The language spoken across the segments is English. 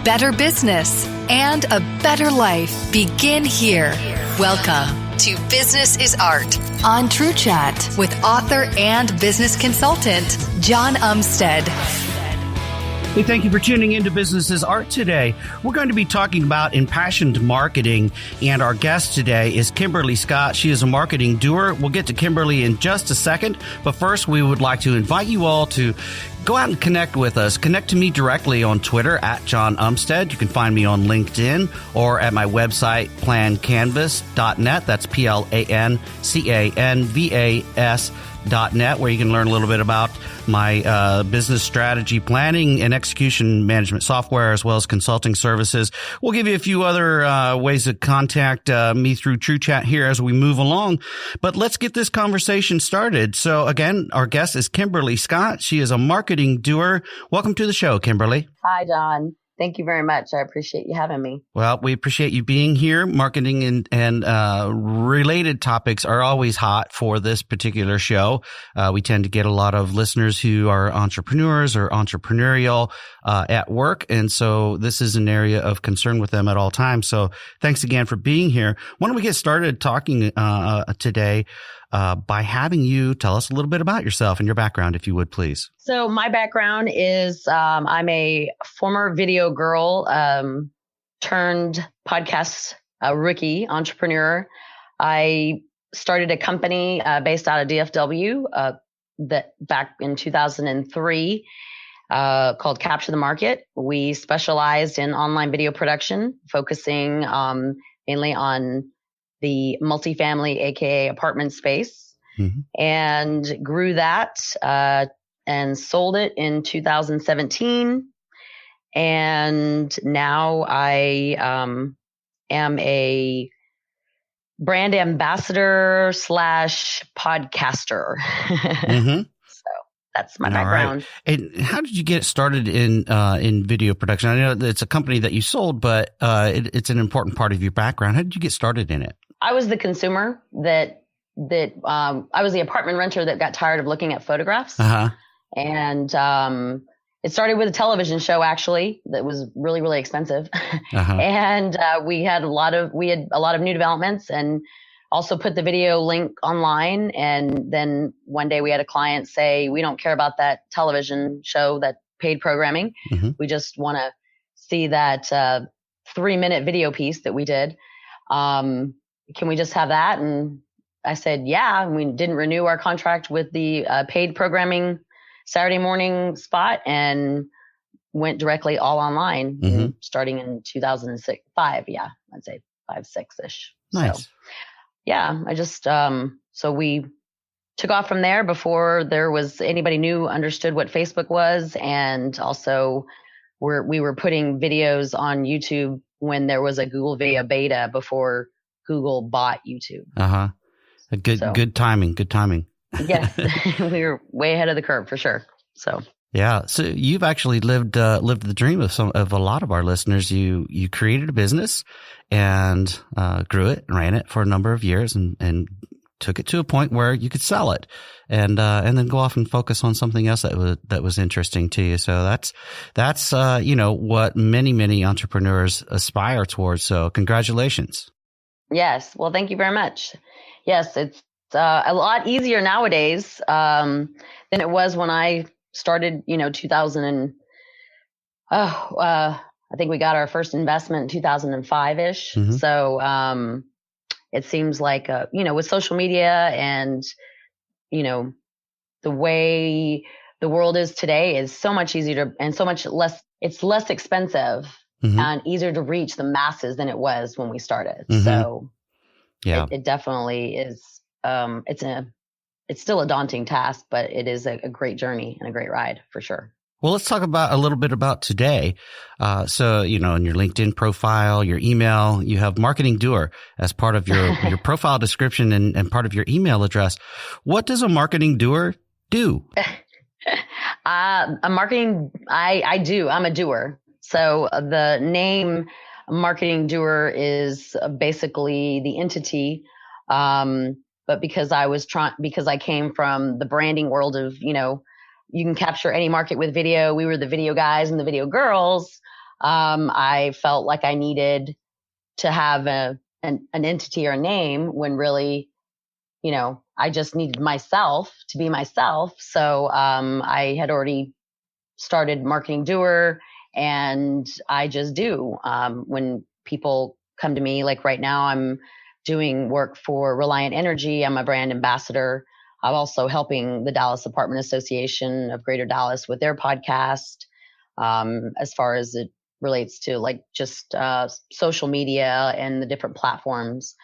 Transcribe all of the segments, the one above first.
better business, and a better life begin here. Welcome to Business is Art on TrueChat with author and business consultant, Jon Umstead. Hey, thank you for tuning into Business is Art today. We're going to be talking about impassioned marketing, and our guest today is Kimberly Scott. She is a marketing doer. We'll get to Kimberly in just a second, but first we would like to invite you all to go out and connect with us. Connect to me directly on Twitter at Jon Umstead. You can find me on LinkedIn or at my website, plancanvas.net. That's PLANCANVAS.net, where you can learn a little bit about my business strategy planning and execution management software, as well as consulting services. We'll give you a few other ways to contact me through TrueChat here as we move along. But let's get this conversation started. So again, our guest is Kimberly Scott. She is a marketing doer. Welcome to the show, Kimberly. Hi, Jon. Thank you very much. I appreciate you having me. Well, we appreciate you being here. Marketing and related topics are always hot for this particular show. We tend to get a lot of listeners who are entrepreneurs or entrepreneurial at work. And so this is an area of concern with them at all times. So thanks again for being here. Why don't we get started talking today by having you tell us a little bit about yourself and your background, if you would, please. So my background is I'm a former video girl turned podcast rookie entrepreneur. I started a company based out of DFW that back in 2003 called Capture the Market. We specialized in online video production, focusing mainly on the multifamily, aka apartment space, and grew that and sold it in 2017. And now I am a brand ambassador / podcaster. So that's my background. Right. And how did you get started in video production? I know that it's a company that you sold, but it's an important part of your background. How did you get started in it? I was the consumer that I was the apartment renter that got tired of looking at photographs. And it started with a television show, actually, that was really, really expensive. And we had a lot of new developments, and also put the video link online. And then one day we had a client say, we don't care about that television show, that paid programming. We just want to see that 3-minute video piece that we did. Can we just have that? And I said, yeah. And we didn't renew our contract with the paid programming Saturday morning spot and went directly all online starting in 2006, I'd say 5-6-ish. Nice. So, yeah, I just, so we took off from there before there was anybody new understood what Facebook was. And also we were putting videos on YouTube when there was a Google Video beta before Google bought YouTube. Good timing. Yes, we were way ahead of the curve for sure. So yeah, so you've actually lived the dream of a lot of our listeners. You created a business and grew it and ran it for a number of years and took it to a point where you could sell it and then go off and focus on something else that was interesting to you. So that's what many entrepreneurs aspire towards. So congratulations. Yes. Well, thank you very much. Yes, it's a lot easier nowadays than it was when I started, 2000 I think we got our first investment in 2005-ish. So it seems like, with social media and, the way the world is today is so much easier and so much less, it's less expensive and easier to reach the masses than it was when we started. So yeah, it definitely is. It's still a daunting task, but it is a great journey and a great ride for sure. Well, let's talk about a little bit about today. So, in your LinkedIn profile, your email, you have marketing doer as part of your profile description and part of your email address. What does a marketing doer do? I'm a doer. So the name marketing doer is basically the entity. But because I came from the branding world of, you can capture any market with video. We were the video guys and the video girls. I felt like I needed to have an entity or a name when really, I just needed myself to be myself. So I had already started Marketing Doer, and I just do. When people come to me, like right now, I'm doing work for Reliant Energy. I'm a brand ambassador. I'm also helping the Dallas Apartment Association of Greater Dallas with their podcast, as far as it relates to like just social media and the different platforms.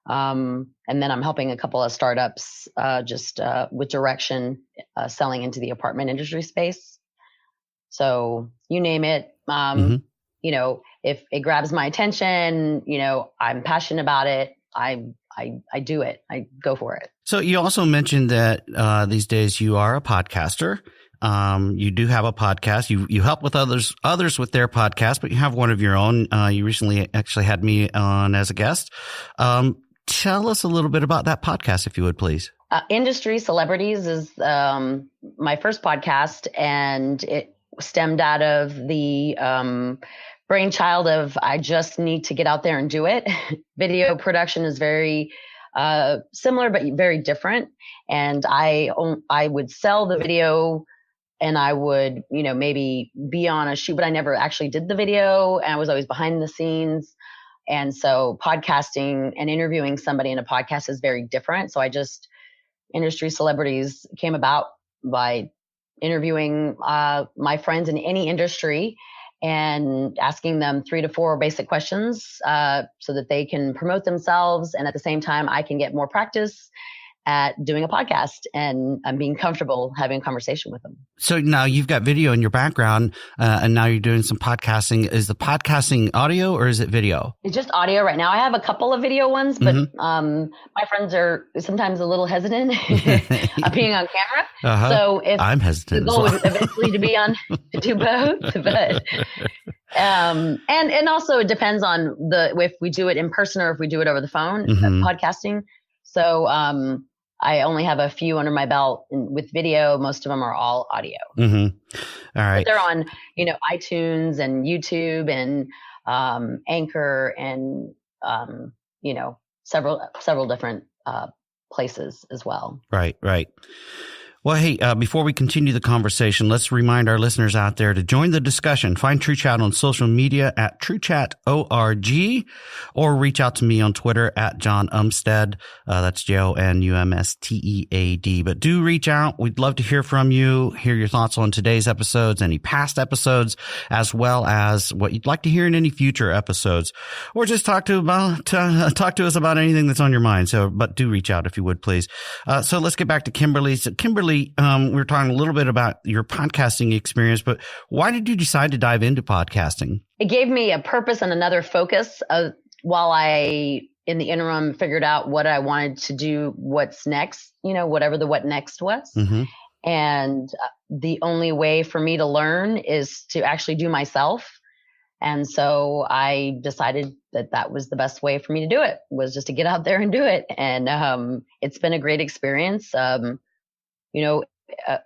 And then I'm helping a couple of startups with direction, selling into the apartment industry space. So you name it, if it grabs my attention, I'm passionate about it. I do it. I go for it. So you also mentioned that these days you are a podcaster. You do have a podcast. You help with others with their podcast, but you have one of your own. You recently actually had me on as a guest. Tell us a little bit about that podcast, if you would, please. Industry Celebrities is my first podcast, and it stemmed out of the brainchild of I just need to get out there and do it. Video production is very similar, but very different. And I would sell the video, and I would, maybe be on a shoot, but I never actually did the video. And I was always behind the scenes. And so podcasting and interviewing somebody in a podcast is very different. So Industry Celebrities came about by interviewing my friends in any industry and asking them 3 to 4 basic questions so that they can promote themselves. And at the same time, I can get more practice at doing a podcast, and I'm being comfortable having a conversation with them. So now you've got video in your background, and now you're doing some podcasting. Is the podcasting audio or is it video? It's just audio right now. I have a couple of video ones, but my friends are sometimes a little hesitant being on camera. Uh-huh. So if I'm hesitant, the goal would eventually to be on to do both, but and also it depends on if we do it in person or if we do it over the phone, podcasting. So I only have a few under my belt with video. Most of them are all audio. All right. But they're on, iTunes and YouTube and Anchor and several different places as well. Right. Well, hey, before we continue the conversation, let's remind our listeners out there to join the discussion. Find TrueChat on social media at TrueChat.org, or reach out to me on Twitter at Jon Umstead. That's JONUMSTEAD. But do reach out. We'd love to hear from you, hear your thoughts on today's episodes, any past episodes, as well as what you'd like to hear in any future episodes, or just talk to us about anything that's on your mind. But do reach out if you would, please. So let's get back to Kimberly. So Kimberly, we were talking a little bit about your podcasting experience, but why did you decide to dive into podcasting? It gave me a purpose and another focus while I, in the interim, figured out what I wanted to do, what's next, whatever the what next was. And the only way for me to learn is to actually do myself. And so I decided that was the best way for me to do it, was just to get out there and do it. And it's been a great experience.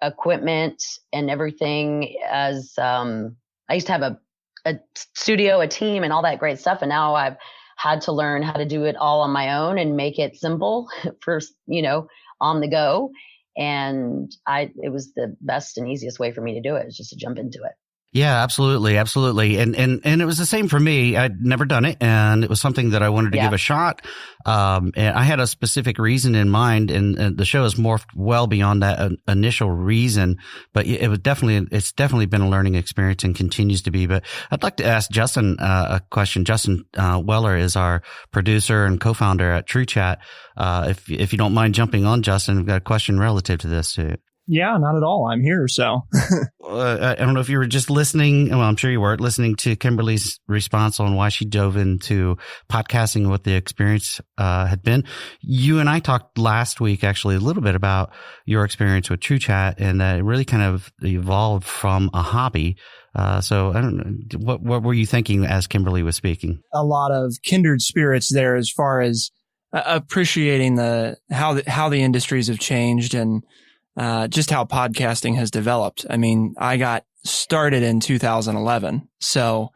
Equipment and everything, as I used to have a studio, a team, and all that great stuff. And now I've had to learn how to do it all on my own and make it simple for, on the go. And it was the best and easiest way for me to do it, is just to jump into it. Yeah, absolutely. And it was the same for me. I'd never done it, and it was something that I wanted to give a shot. And I had a specific reason in mind, and the show has morphed well beyond that initial reason, but it's definitely been a learning experience and continues to be. But I'd like to ask Justin a question. Justin Weller is our producer and co-founder at TrueChat. If you don't mind jumping on, Justin, I've got a question relative to this too. Yeah, not at all. I'm here, so. I don't know if you were just listening. Well, I'm sure you were listening to Kimberly's response on why she dove into podcasting and what the experience had been. You and I talked last week, actually, a little bit about your experience with TrueChat, and that it really kind of evolved from a hobby. So I don't know, what were you thinking as Kimberly was speaking? A lot of kindred spirits there, as far as appreciating how the industries have changed and just how podcasting has developed. I mean, I got started in 2011. So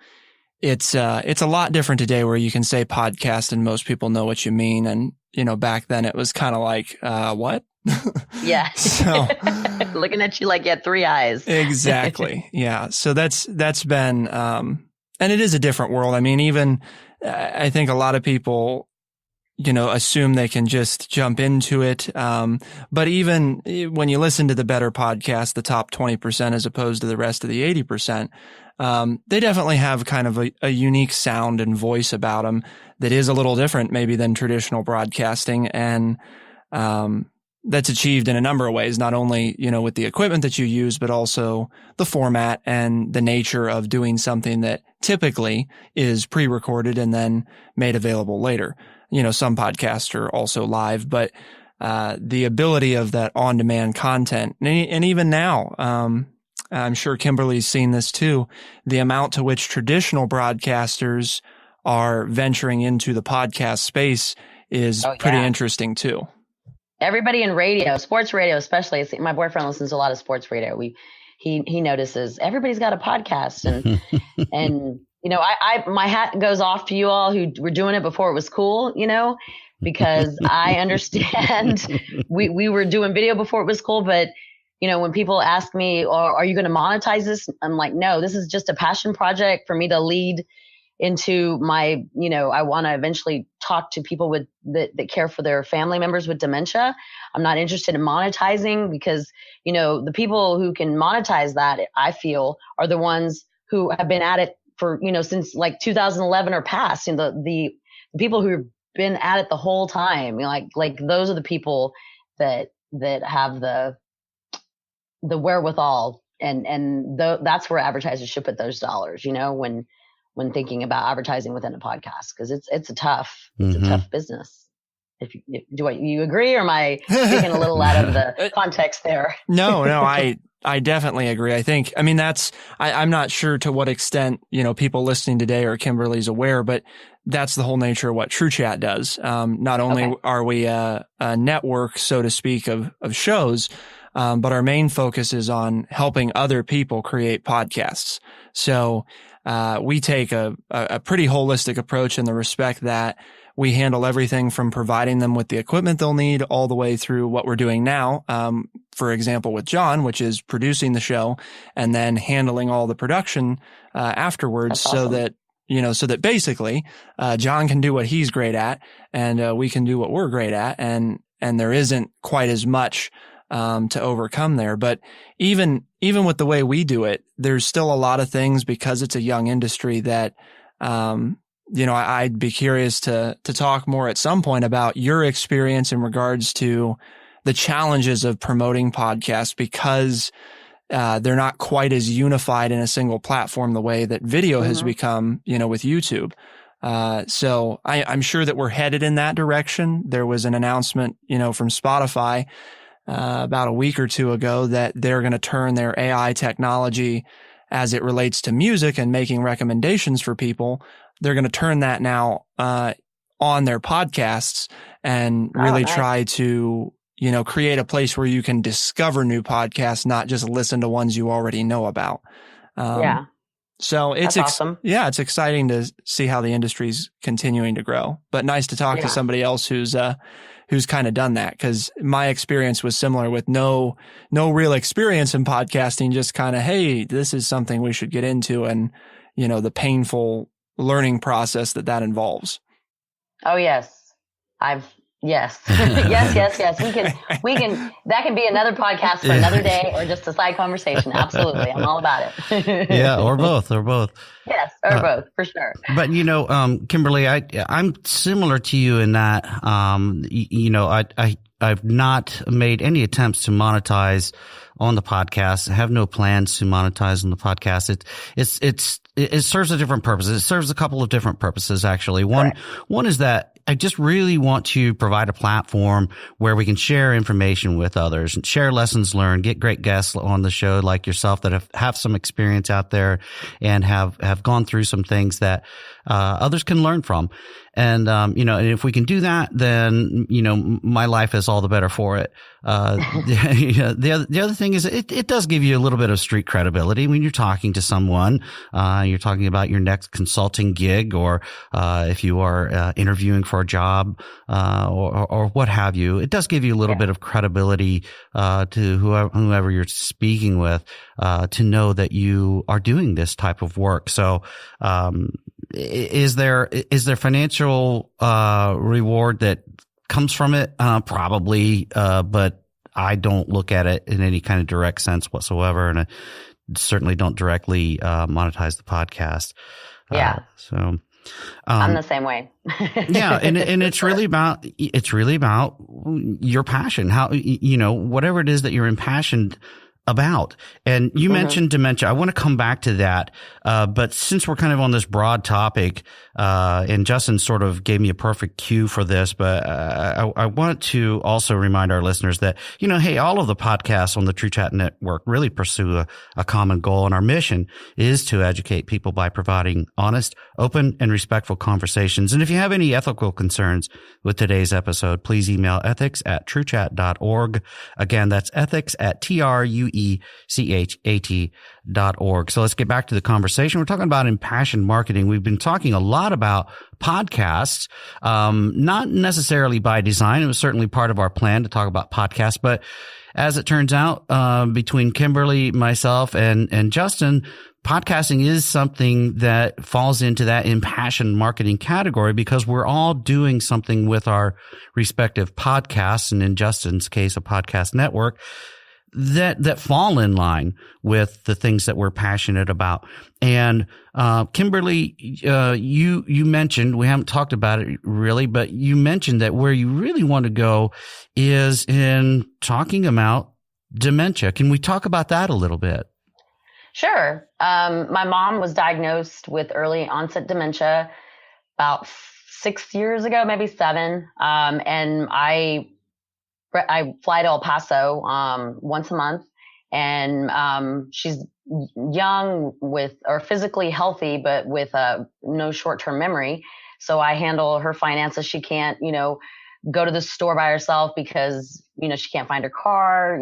it's a lot different today where you can say podcast and most people know what you mean. And, back then it was kind of like, what? Yeah. So looking at you like you had three eyes. Exactly. Yeah. So that's been, and it is a different world. I mean, even I think a lot of people, assume they can just jump into it. But even when you listen to the better podcasts, the top 20% as opposed to the rest of the 80%, they definitely have kind of a unique sound and voice about them that is a little different maybe than traditional broadcasting. And, that's achieved in a number of ways, not only, with the equipment that you use, but also the format and the nature of doing something that typically is pre-recorded and then made available later. Some podcasts are also live, but the ability of that on-demand content, and even now, I'm sure Kimberly's seen this too, the amount to which traditional broadcasters are venturing into the podcast space is pretty interesting too. Everybody in radio, sports radio especially. My boyfriend listens to a lot of sports radio. He notices everybody's got a podcast, and and my hat goes off to you all who were doing it before it was cool, because I understand we were doing video before it was cool, but when people ask me, are you going to monetize this? I'm like, no, this is just a passion project for me to lead into my, I want to eventually talk to people that care for their family members with dementia. I'm not interested in monetizing because, the people who can monetize that, I feel, are the ones who have been at it for, since like 2011 or past. And the people who've been at it the whole time, like those are the people that have the wherewithal, and that's where advertisers should put those dollars, when thinking about advertising within a podcast, because it's a tough business. Do you agree, or am I speaking a little out of the context there? No, I definitely agree. I'm not sure to what extent, people listening today or Kimberly's aware, but that's the whole nature of what TrueChat does. Not only are we a network, so to speak, of shows, but our main focus is on helping other people create podcasts. So we take a pretty holistic approach in the respect that we handle everything from providing them with the equipment they'll need all the way through what we're doing now. For example, with Jon, which is producing the show and then handling all the production afterwards. That's awesome. So that basically Jon can do what he's great at, and we can do what we're great at, and there isn't quite as much to overcome there. But even with the way we do it, there's still a lot of things, because it's a young industry, that, I'd be curious to talk more at some point about your experience in regards to the challenges of promoting podcasts, because they're not quite as unified in a single platform the way that video has become, with YouTube. So I'm sure that we're headed in that direction. There was an announcement, from Spotify about a week or two ago that they're going to turn their AI technology as it relates to music and making recommendations for people. They're going to turn that now on their podcasts and really try to, create a place where you can discover new podcasts, not just listen to ones you already know about. So it's awesome. It's exciting to see how the industry's continuing to grow, but nice to talk to somebody else who's kind of done that, because my experience was similar, with no real experience in podcasting, just kind of, hey, this is something we should get into, and, the painful learning process that involves. Oh, yes. Yes. Yes. We can, that can be another podcast for another day, or just a side conversation. Absolutely. I'm all about it. Yeah. Or both. Yes. Or both, for sure. But, Kimberly, I'm similar to you in that, I've not made any attempts to monetize on the podcast. I have no plans to monetize on the podcast. It serves a different purpose. It serves a couple of different purposes, actually. One is that I just really want to provide a platform where we can share information with others and share lessons learned, get great guests on the show like yourself that have some experience out there and have gone through some things that others can learn from. And, and if we can do that, then, my life is all the better for it. The other thing is it does give you a little bit of street credibility when you're talking to someone. You're talking about your next consulting gig, or, if you are, interviewing for a job, or what have you. It does give you a little bit of credibility, to whoever you're speaking with, to know that you are doing this type of work. So, is there financial reward that comes from it? Probably, but I don't look at it in any kind of direct sense whatsoever, and I certainly don't directly monetize the podcast. Yeah. So I'm the same way. Yeah, and it's really about your passion. How whatever it is that you're impassioned about. And you mentioned dementia. I want to come back to that. But since we're kind of on this broad topic, and Justin sort of gave me a perfect cue for this, but I want to also remind our listeners that, hey, all of the podcasts on the TrueChat network really pursue a common goal. And our mission is to educate people by providing honest, open, and respectful conversations. And if you have any ethical concerns with today's episode, please email ethics@truechat.org. Again, that's ethics@truechat.org. So let's get back to the conversation. We're talking about impassioned marketing. We've been talking a lot about podcasts, not necessarily by design. It was certainly part of our plan to talk about podcasts, but as it turns out, between Kimberly, myself, and Justin, podcasting is something that falls into that impassioned marketing category, because we're all doing something with our respective podcasts, and in Justin's case, a podcast network, that fall in line with the things that we're passionate about. And Kimberly, you mentioned, we haven't talked about it really, but you mentioned that where you really want to go is in talking about dementia. Can we talk about that a little bit? Sure. My mom was diagnosed with early onset dementia about 6 years ago, maybe 7. And I fly to El Paso once a month, and she's young or physically healthy, but with no short-term memory. So I handle her finances. She can't, go to the store by herself because, she can't find her car.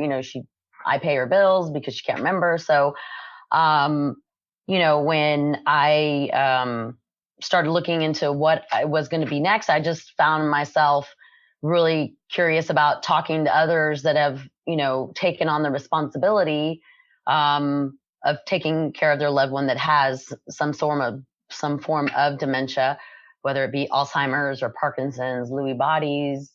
I pay her bills because she can't remember. So, when I started looking into what I was going to be next, I just found myself really curious about talking to others that have, taken on the responsibility of taking care of their loved one that has some form of dementia, whether it be Alzheimer's or Parkinson's, Lewy bodies.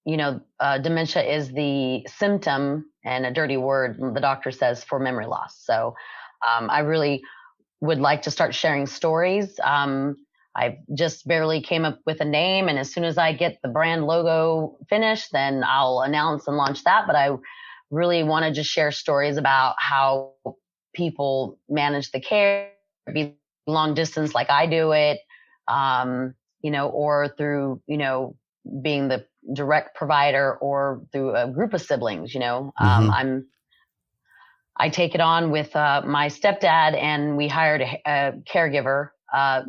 Dementia is the symptom, and a dirty word, the doctor says, for memory loss. So I really would like to start sharing stories. I just barely came up with a name, and as soon as I get the brand logo finished, then I'll announce and launch that. But I really want to just share stories about how people manage the care, be long distance like I do it, or through, being the direct provider, or through a group of siblings. I take it on with my stepdad, and we hired a caregiver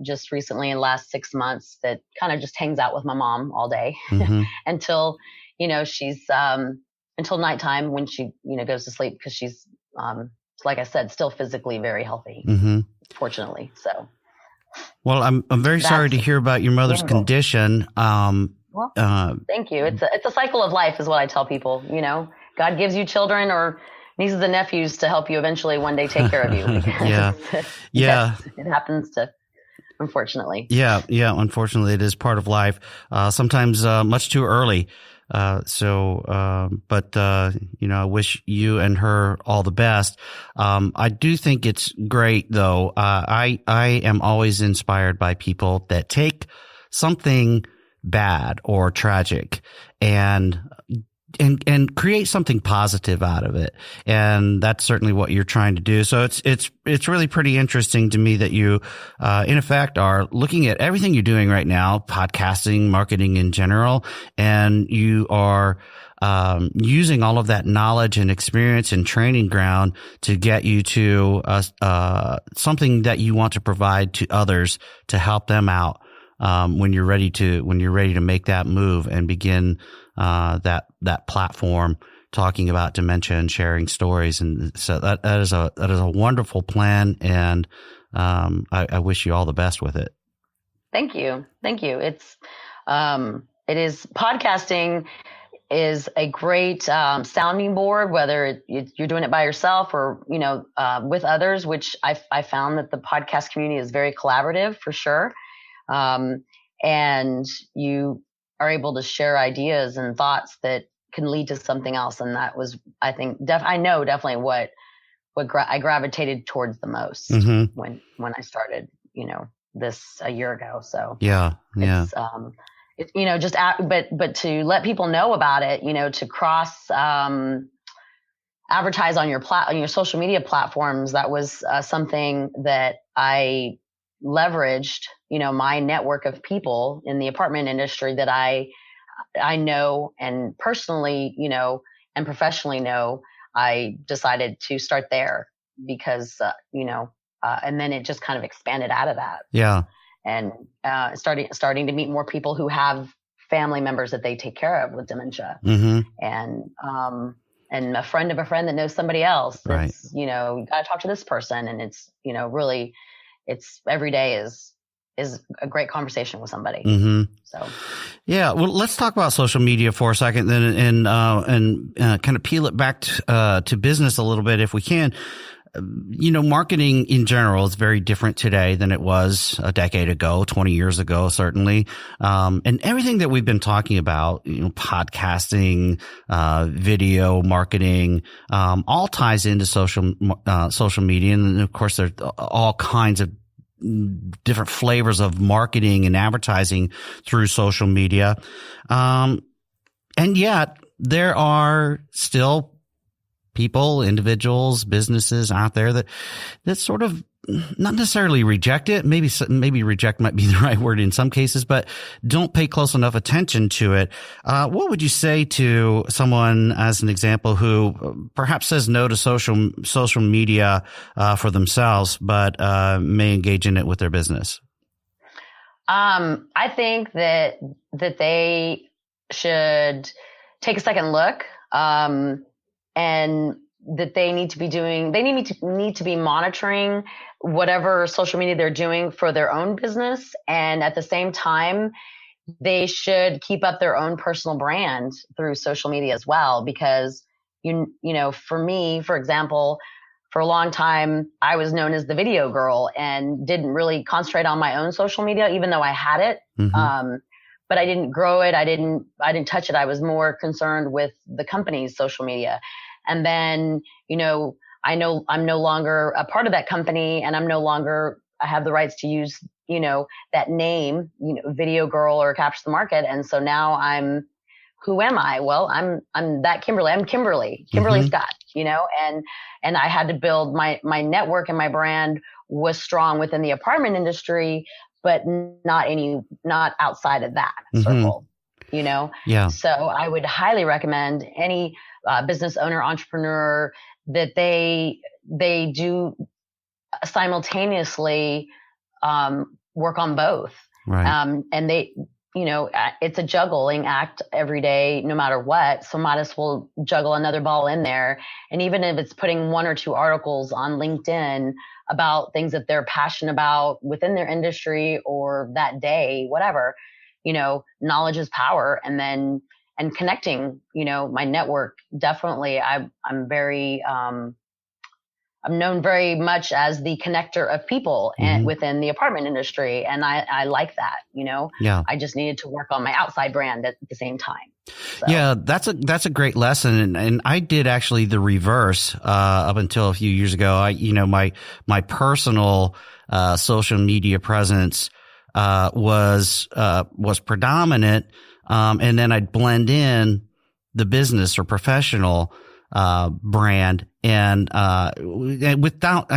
just recently in the last 6 months that kind of just hangs out with my mom all day until, she's until nighttime, when she, goes to sleep, because she's, like I said, still physically very healthy, fortunately. So. Well, I'm very sorry to hear about your mother's condition. Well, thank you. It's a cycle of life, is what I tell people. God gives you children or nieces and nephews to help you eventually one day take care of you. Yeah. It happens to, unfortunately. Yeah. Unfortunately, it is part of life. Sometimes much too early. But I wish you and her all the best. I do think it's great, though. I am always inspired by people that take something bad or tragic and and create something positive out of it. And that's certainly what you're trying to do. So it's really pretty interesting to me that you, in effect, are looking at everything you're doing right now, podcasting, marketing in general, and you are using all of that knowledge and experience and training ground to get you to something that you want to provide to others to help them out when you're ready to make that move and begin that platform talking about dementia and sharing stories. And so that is a wonderful plan, and I wish you all the best with it. Thank you. It is podcasting is a great sounding board, whether you're doing it by yourself or, with others, which I found that the podcast community is very collaborative for sure. And you are able to share ideas and thoughts that can lead to something else. And that was, I think, definitely what I gravitated towards the most when I started, this a year ago. So yeah. But to let people know about it, to cross, advertise on your social media platforms, that was something that I leveraged, my network of people in the apartment industry that I know and personally, and professionally know. I decided to start there because, and then it just kind of expanded out of that. Yeah. And starting to meet more people who have family members that they take care of with dementia, and a friend of a friend that knows somebody else. Right. You got to talk to this person, and it's really, it's every day is a great conversation with somebody. So, yeah. Well, let's talk about social media for a second, then, and kind of peel it back to business a little bit, if we can. Marketing in general is very different today than it was a decade ago, 20 years ago, certainly. And everything that we've been talking about, podcasting, video marketing, all ties into social media. And of course, there's all kinds of different flavors of marketing and advertising through social media. And yet there are still people, individuals, businesses out there that sort of not necessarily reject it. Maybe reject might be the right word in some cases, but don't pay close enough attention to it. What would you say to someone, as an example, who perhaps says no to social media for themselves, but may engage in it with their business? I think that they should take a second look. And that they need to be monitoring whatever social media they're doing for their own business. And at the same time, they should keep up their own personal brand through social media as well. Because, for me, for example, for a long time, I was known as the video girl and didn't really concentrate on my own social media, even though I had it. But I didn't grow it. I didn't touch it. I was more concerned with the company's social media. And then, I know I'm no longer a part of that company, and I have the rights to use, that name, Video Girl or Capture the Market. And so now who am I? Well, I'm that Kimberly. I'm Kimberly Scott, and I had to build my network, and my brand was strong within the apartment industry, but not outside of that circle, Yeah. So I would highly recommend any business owner, entrepreneur, that they do simultaneously work on both. Right. And it's a juggling act every day, no matter what. So might as well juggle another ball in there. And even if it's putting 1 or 2 articles on LinkedIn about things that they're passionate about within their industry or that day, whatever, knowledge is power. And connecting, my network, definitely. I'm very, I'm known very much as the connector of people and within the apartment industry. And I like that, Yeah. I just needed to work on my outside brand at the same time. So. Yeah, that's a great lesson. And I did actually the reverse, up until a few years ago. My personal, social media presence, was predominant. And then I'd blend in the business or professional brand. And I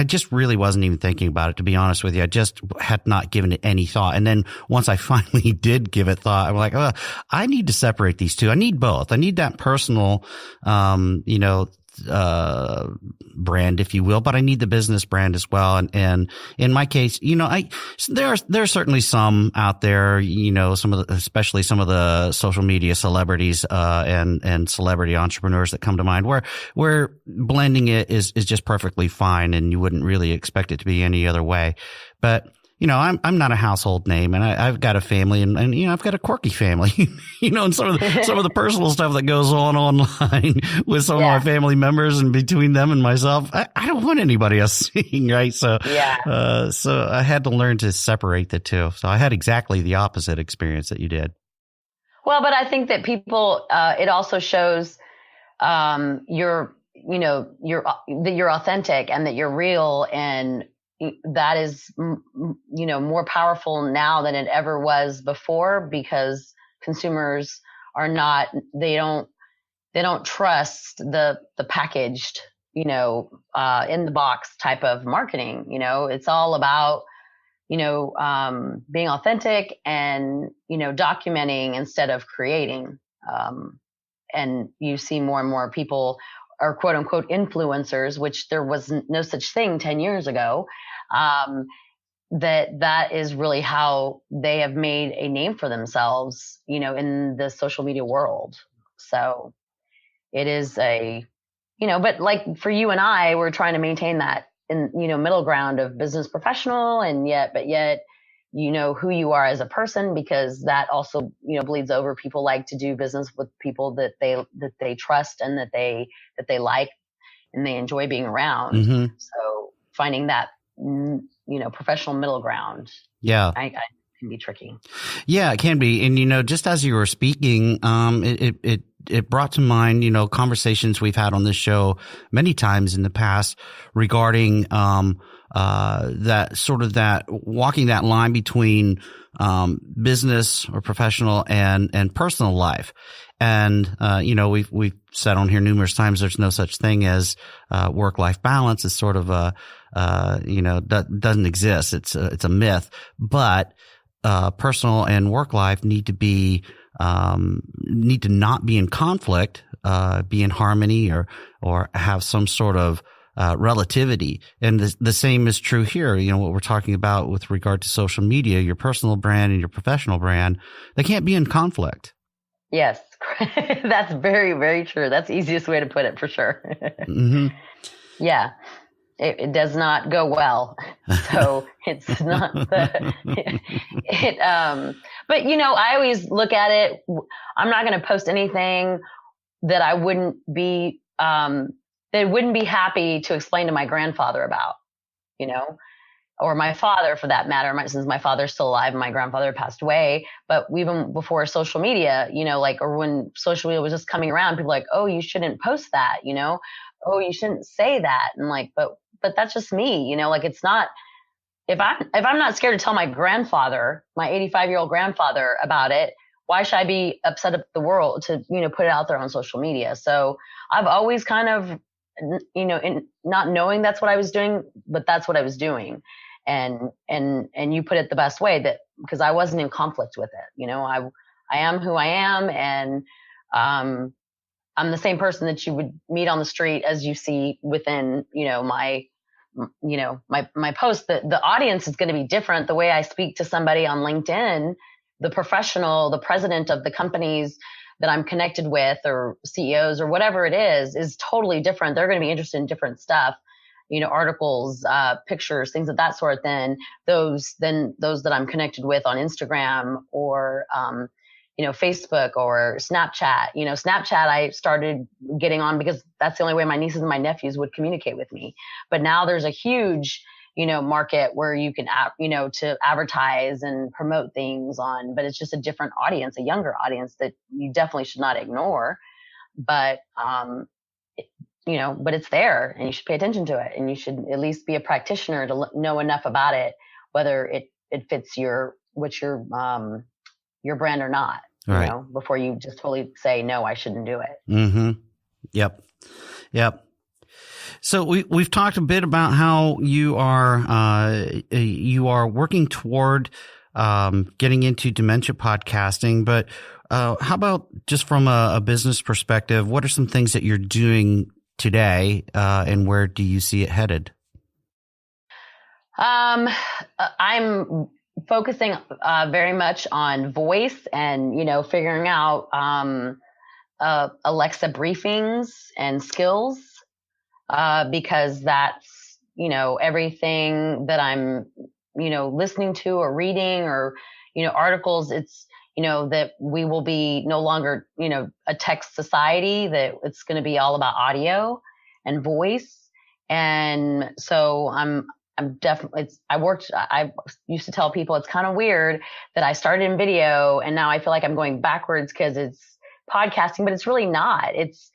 just really wasn't even thinking about it, to be honest with you. I just had not given it any thought. And then once I finally did give it thought, I'm like, oh, I need to separate these two. I need both. I need that personal, brand, if you will, but I need the business brand as well. And in my case, there's certainly some out there, especially some of the social media celebrities, and celebrity entrepreneurs that come to mind where blending it is just perfectly fine, and you wouldn't really expect it to be any other way. But I'm not a household name, and I've got a family, and I've got a quirky family, and some of the personal stuff that goes on online with some of my family members, and between them and myself, I don't want anybody else seeing, right? So, so I had to learn to separate the two. So I had exactly the opposite experience that you did. Well, but I think that people, it also shows, that you're authentic and that you're real, and that is, more powerful now than it ever was before, because consumers are not, they don't trust the packaged, in the box type of marketing. It's all about, being authentic and, documenting instead of creating. And you see more and more people are quote unquote influencers, which there was no such thing 10 years ago. That is really how they have made a name for themselves, in the social media world. So it is but like for you and I, we're trying to maintain that in, middle ground of business professional, but yet, who you are as a person, because that also, bleeds over. People like to do business with people that they trust and that they like and they enjoy being around. Mm-hmm. So finding that, professional middle ground. Yeah. I can be tricky. Yeah, it can be. And, just as you were speaking, it brought to mind, conversations we've had on this show many times in the past regarding, that sort of that walking that line between, business or professional and personal life. And, we've said on here numerous times, there's no such thing as, work-life balance. It's sort of doesn't exist. It's a myth, but, personal and work life need to not be in conflict, be in harmony or have some sort of, relativity. And the same is true here. What we're talking about with regard to social media, your personal brand and your professional brand, they can't be in conflict. Yes. That's very, very true. That's the easiest way to put it, for sure. Mm-hmm. Yeah. It does not go well. So it's not but I always look at it. I'm not going to post anything that I wouldn't be happy to explain to my grandfather about, or my father for that matter, since my father's still alive and my grandfather passed away. But even before social media, or when social media was just coming around, people were like, oh, you shouldn't post that, oh, you shouldn't say that. And but that's just me, it's not, if I'm not scared to tell my grandfather, my 85-year-old grandfather about it, why should I be upset at the world to, put it out there on social media? So I've always kind of, in not knowing that's what I was doing, but that's what I was doing. And you put it the best way, that because I wasn't in conflict with it. I am who I am. And, I'm the same person that you would meet on the street as you see within, my post. The audience is going to be different. The way I speak to somebody on LinkedIn, the professional, the president of the companies that I'm connected with, or CEOs or whatever it is totally different. They're going to be interested in different stuff, articles, pictures, things of that sort, than those that I'm connected with on Instagram or, Facebook or Snapchat. Snapchat I started getting on because that's the only way my nieces and my nephews would communicate with me. But now there's a huge, market where you can, to advertise and promote things on, but it's just a different audience, a younger audience that you definitely should not ignore. But, but it's there and you should pay attention to it, and you should at least be a practitioner to know enough about it, whether it fits your brand or not. right. Before you just totally say, no, I shouldn't do it. Mm-hmm. Yep. So we've talked a bit about how you are working toward getting into dementia podcasting, but how about just from a business perspective? What are some things that you're doing today, and where do you see it headed? I'm focusing very much on voice and figuring out Alexa briefings and skills, because that's everything that I'm listening to or reading or articles. It's that we will be no longer a text society, that it's going to be all about audio and voice. And so I'm definitely, I used to tell people it's kind of weird that I started in video and now I feel like I'm going backwards because it's podcasting, but it's really not. It's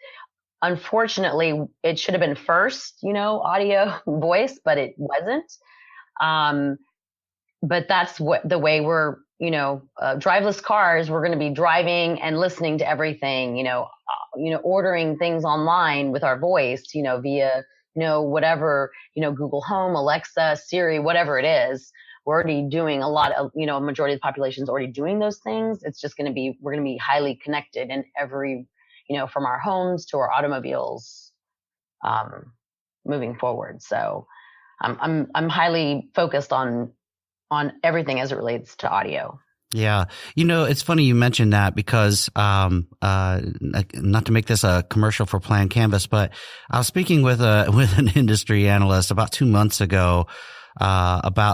unfortunately, it should have been first, audio voice, but it wasn't. But that's the way we're, driveless cars, we're going to be driving and listening to everything, ordering things online with our voice, via, whatever, Google Home, Alexa, Siri, whatever it is. We're already doing a lot of, a majority of the population is already doing those things. It's just going to be, we're going to be highly connected in every, from our homes to our automobiles, moving forward. So I'm highly focused on everything as it relates to audio. Yeah. It's funny you mentioned that because, not to make this a commercial for Plan Canvas, but I was speaking with an industry analyst about 2 months ago,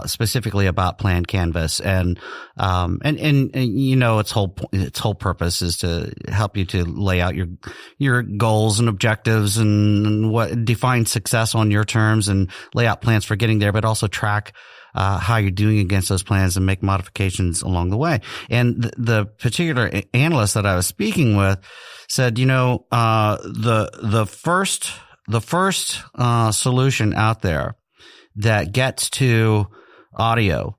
specifically about Plan Canvas and its whole purpose is to help you to lay out your goals and objectives and what define success on your terms and lay out plans for getting there, but also track how you're doing against those plans and make modifications along the way. And the particular analyst that I was speaking with said, the first solution out there that gets to audio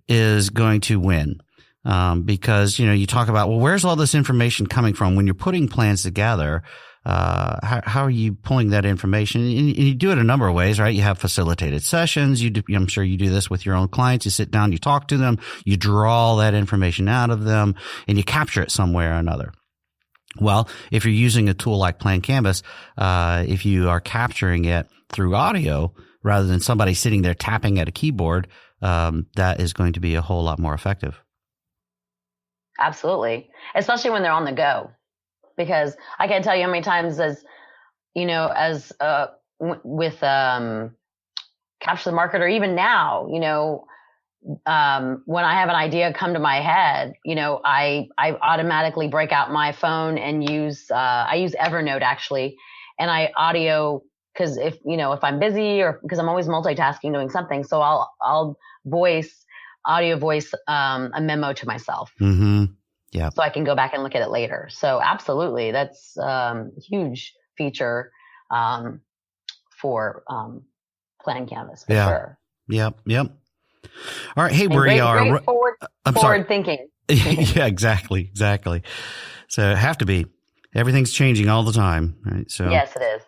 is going to win. Because, you talk about, well, where's all this information coming from when you're putting plans together? How are you pulling that information? And you do it a number of ways, right? You have facilitated sessions. I'm sure you do this with your own clients. You sit down, you talk to them, you draw all that information out of them, and you capture it somewhere or another. Well, if you're using a tool like Plan Canvas, if you are capturing it through audio rather than somebody sitting there tapping at a keyboard, that is going to be a whole lot more effective. Absolutely. Especially when they're on the go. Because I can't tell you how many times with Capture the Market, or even now, when I have an idea come to my head, I automatically break out my phone and I use Evernote actually, and I audio, because if I'm busy or because I'm always multitasking doing something, so I'll audio voice a memo to myself. Mm-hmm. Yeah. So I can go back and look at it later. So absolutely, that's a huge feature for Plan Canvas for sure. Yep. All right. Hey, we are. Great forward thinking. Yeah, exactly. So have to be. Everything's changing all the time, right? So yes, it is.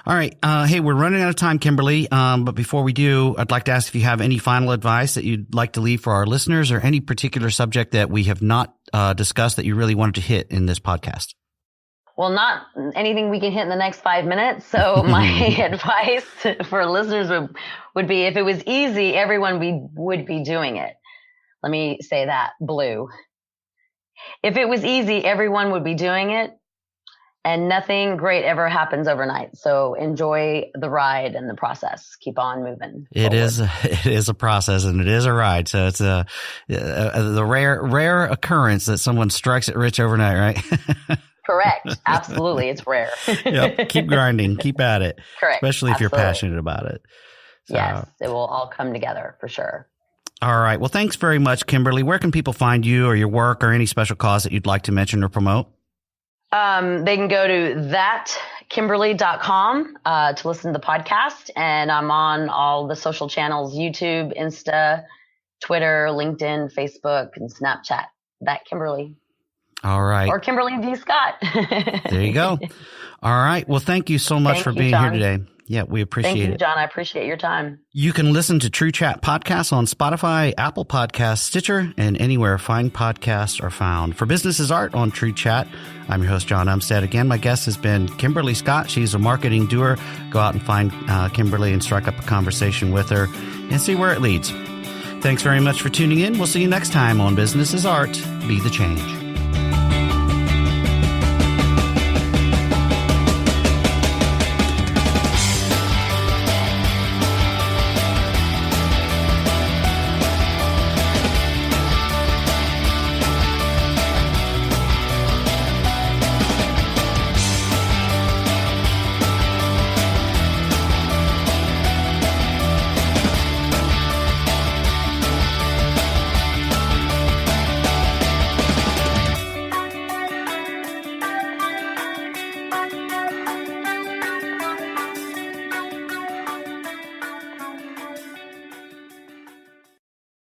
All right. Hey, we're running out of time, Kimberly. But before we do, I'd like to ask if you have any final advice that you'd like to leave for our listeners, or any particular subject that we have not discussed that you really wanted to hit in this podcast. Well, not anything we can hit in the next 5 minutes. So my advice for listeners would be, if it was easy, everyone would be doing it. Let me say that, blue. If it was easy, everyone would be doing it. And nothing great ever happens overnight. So enjoy the ride and the process. Keep on moving. It is a process and it is a ride. So it's the rare occurrence that someone strikes it rich overnight, right? Correct. Absolutely. It's rare. Yep. Keep grinding. Keep at it. Correct. Especially if you're passionate about it. So, yes. It will all come together for sure. All right. Well, thanks very much, Kimberly. Where can people find you or your work or any special cause that you'd like to mention or promote? They can go to thatkimberly.com to listen to the podcast. And I'm on all the social channels, YouTube, Insta, Twitter, LinkedIn, Facebook, and Snapchat. That Kimberly. All right. Or Kimberly D. Scott. There you go. All right. Well, thank you so much for being here today. Yeah, we appreciate it. Thank you, John. I appreciate your time. You can listen to TrueChat podcasts on Spotify, Apple Podcasts, Stitcher, and anywhere fine podcasts are found. For Business is Art on TrueChat, I'm your host, Jon Umstead. Again, my guest has been Kimberly Scott. She's a marketing doer. Go out and find Kimberly and strike up a conversation with her and see where it leads. Thanks very much for tuning in. We'll see you next time on Business is Art. Be the change.